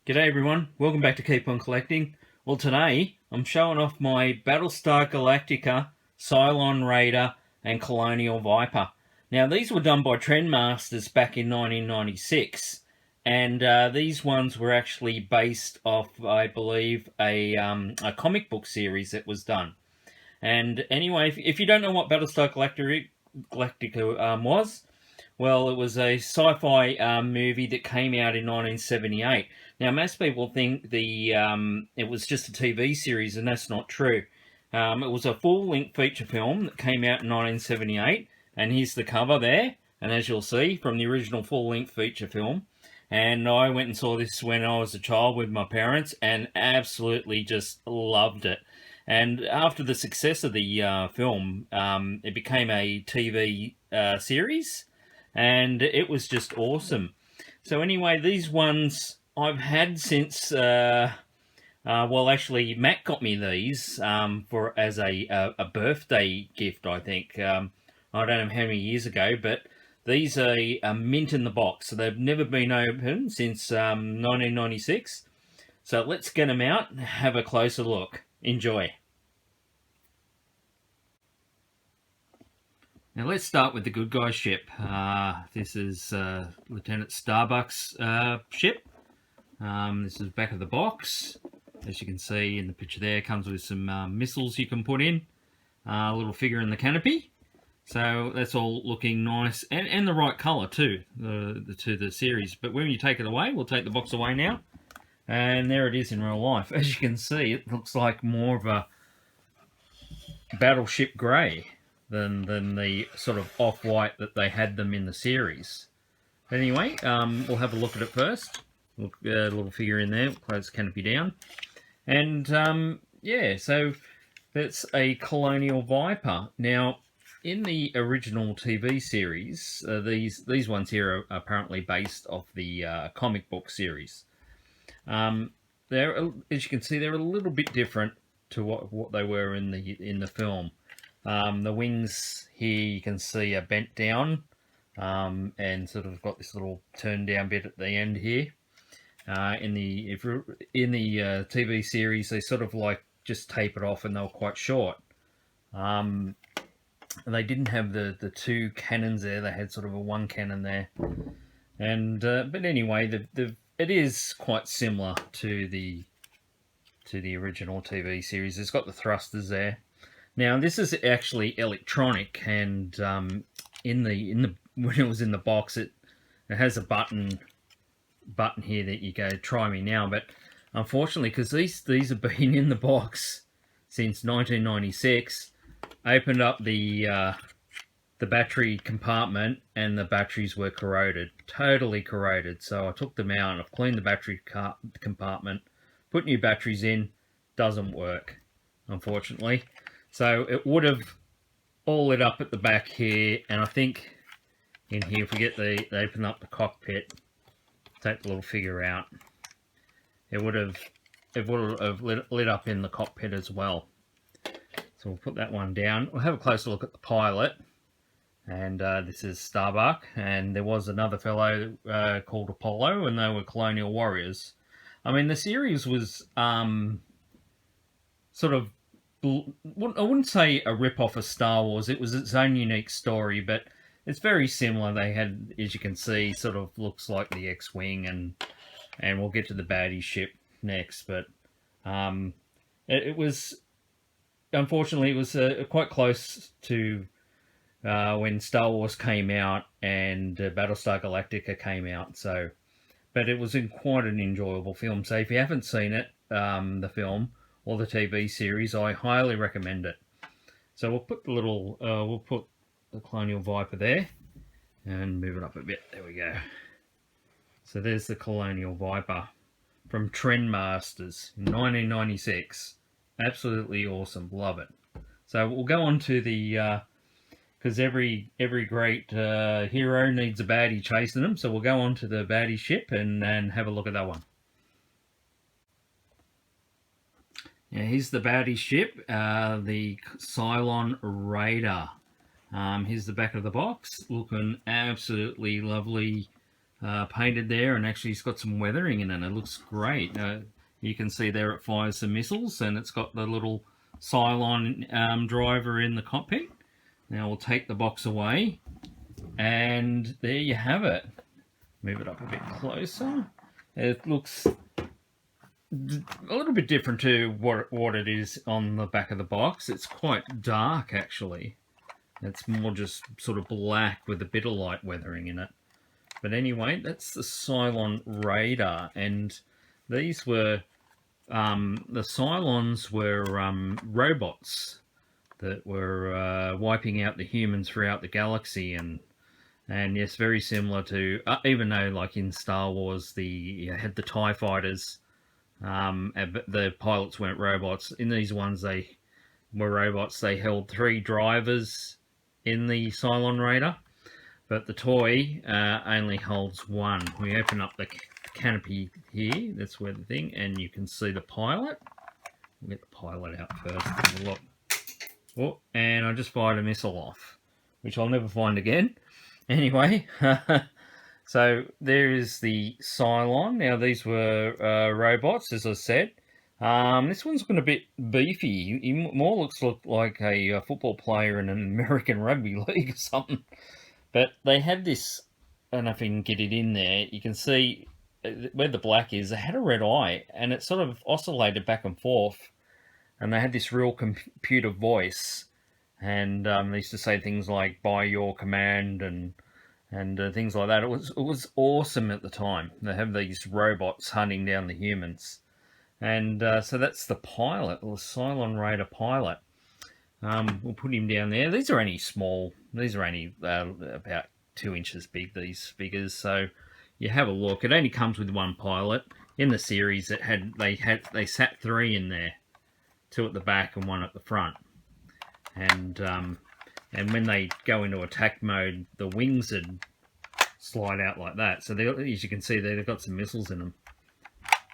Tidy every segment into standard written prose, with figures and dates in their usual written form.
G'day everyone, welcome back to Keep On Collecting. Well, today I'm showing off my Battlestar Galactica, Cylon Raider and Colonial Viper. Now these were done by Trendmasters back in 1996, and these ones were actually based off, I believe, a comic book series that was done. And anyway, if you don't know what Battlestar Galactica was, well, it was a sci-fi movie that came out in 1978. Now, most people think it was just a TV series, and that's not true. It was a full-length feature film that came out in 1978, and here's the cover there. And as you'll see from the original full-length feature film, and I went and saw this when I was a child with my parents, and absolutely just loved it. And after the success of the film, it became a TV series, and it was just awesome. So anyway, these ones I've had since well, actually Matt got me these for as a birthday gift, I think. I don't know how many years ago, but these are a mint in the box, so they've never been opened since 1996. So let's get them out and have a closer look. Enjoy. Now let's start with the good guy ship. This is Lieutenant Starbuck's ship. This is back of the box. As you can see in the picture there, comes with some missiles you can put in. A little figure in the canopy. So that's all looking nice and the right colour too, the series. But when you take it away, we'll take the box away now. And there it is in real life. As you can see, it looks like more of a battleship grey than the sort of off-white that they had them in the series. But anyway, we'll have a look at it first. Look, a little figure in there, close the canopy down. And yeah, so that's a Colonial Viper. Now, in the original TV series, these ones here are apparently based off the comic book series. They're, as you can see, they're a little bit different to what they were in the film. The wings here you can see are bent down and sort of got this little turn down bit at the end here. In the TV series, they sort of like just tape it off, and they were quite short. They didn't have the two cannons there; they had sort of a one cannon there. And but anyway, it is quite similar to the original TV series. It's got the thrusters there. Now this is actually electronic, and in the when it was in the box, it has a button here that you go try me now. But unfortunately, because these have been in the box since 1996, I opened up the battery compartment, and the batteries were corroded, totally corroded. So I took them out and I've cleaned the battery compartment, put new batteries in. Doesn't work, unfortunately. So it would have all lit up at the back here, and I think in here, if we get they open up the cockpit, take the little figure out, it would have lit up in the cockpit as well. So we'll put that one down. We'll have a closer look at the pilot, and this is Starbuck, and there was another fellow called Apollo, and they were Colonial Warriors. I mean, the series was sort of, I wouldn't say a rip-off of Star Wars. It was its own unique story, but it's very similar. They had, as you can see, sort of looks like the X-Wing, and we'll get to the baddie ship next. But it was, unfortunately, it was quite close to when Star Wars came out and Battlestar Galactica came out. So, but it was quite an enjoyable film. So if you haven't seen it, the film or the TV series, I highly recommend it. So we'll put the Colonial Viper there and move it up a bit. There we go. So there's the Colonial Viper from Trendmasters, 1996. Absolutely awesome, love it. So we'll go on to the because every great hero needs a baddie chasing them. So we'll go on to the baddie ship and have a look at that one. Now here's the baddie ship, the Cylon Raider. Here's the back of the box, looking absolutely lovely painted there, and actually it's got some weathering in it. It looks great. You can see there it fires some missiles, and it's got the little Cylon driver in the cockpit. Now we'll take the box away, and there you have it. Move it up a bit closer. It looks a little bit different to what it is on the back of the box. It's quite dark, actually. It's more just sort of black with a bit of light weathering in it. But anyway, that's the Cylon radar, and these were the Cylons were robots that were wiping out the humans throughout the galaxy, and yes, very similar to even though like in Star Wars you had the TIE fighters, the pilots weren't robots. In these ones they were robots. They held 3 drivers in the Cylon radar, but the toy only holds 1. We open up the canopy here, that's where the thing, and you can see the pilot. We'll get the pilot out first. Have a look. Oh, and I just fired a missile off, which I'll never find again. Anyway, so there is the Cylon. Now these were robots, as I said. This one's been a bit beefy. He more looks like a football player in an American rugby league or something. But they had this, I don't know if you can get it in there, you can see where the black is, they had a red eye, and it sort of oscillated back and forth, and they had this real computer voice, and they used to say things like, by your command, and things like that. It was awesome at the time. They have these robots hunting down the humans. And so that's the pilot, the Cylon Raider pilot. We'll put him down there. These are only small. These are only about 2 inches big, these figures. So you have a look. It only comes with 1 pilot. In the series, they sat 3 in there, 2 at the back and 1 at the front. And when they go into attack mode, the wings would slide out like that. So as you can see, they've got some missiles in them,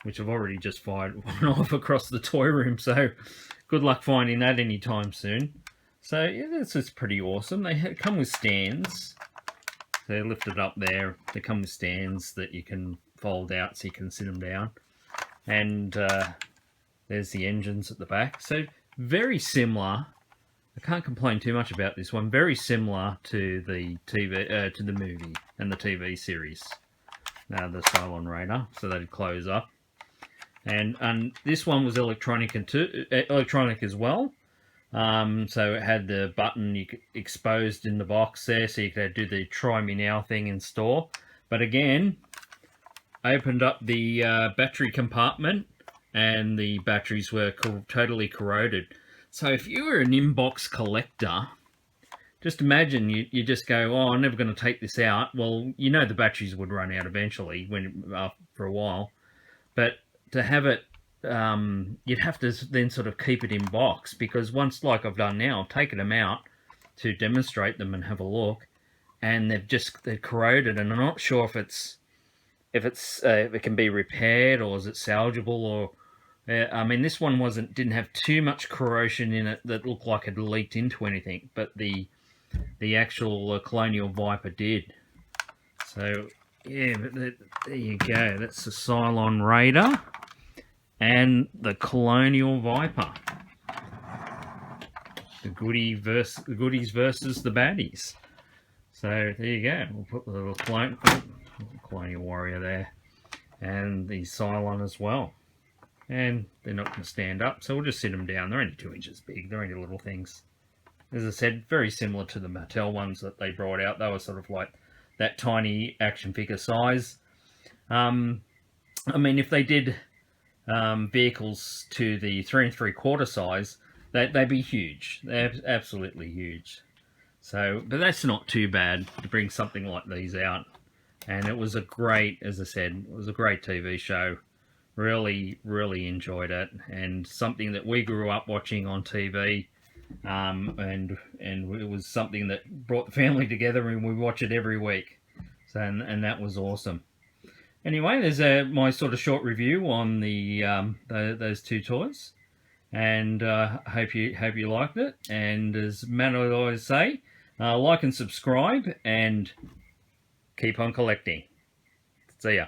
which I've already just fired one off across the toy room. So good luck finding that anytime soon. So yeah, that's pretty awesome. They come with stands. They're lifted up there. They come with stands that you can fold out so you can sit them down. And there's the engines at the back. So very similar. I can't complain too much about this one. Very similar to the TV, to the movie and the TV series. Now the Cylon Raider. So they'd close up. And this one was electronic as well. So it had the button exposed in the box there, so you could do the try me now thing in store. But again, I opened up the battery compartment, and the batteries were totally corroded. So if you were an inbox collector, just imagine you just go, oh, I'm never going to take this out. Well, you know the batteries would run out eventually for a while. But to have it, you'd have to then sort of keep it in box, because once, like I've done now, I've taken them out to demonstrate them and have a look, and they're corroded, and I'm not sure if it can be repaired, or is it salvageable, or I mean, this one didn't have too much corrosion in it that looked like it leaked into anything, but the actual Colonial Viper did. So yeah, but there you go. That's the Cylon Raider and the Colonial Viper. The goodies versus the baddies. So there you go. We'll put the little Colonial Warrior there, and the Cylon as well. And they're not going to stand up, so we'll just sit them down. They're only 2 inches big. They're only little things. As I said, very similar to the Mattel ones that they brought out. They were sort of like that tiny action figure size. I mean, if they did vehicles to the 3 3/4 size, they'd be huge. They're absolutely huge. So, but that's not too bad to bring something like these out. And it was a great, as I said, it was a great TV show. Really, really enjoyed it, and something that we grew up watching on TV, and it was something that brought the family together, and we watch it every week. So, and that was awesome. Anyway, there's my sort of short review on those 2 toys, and hope you liked it. And as Matt would always say, like and subscribe, and keep on collecting. See ya.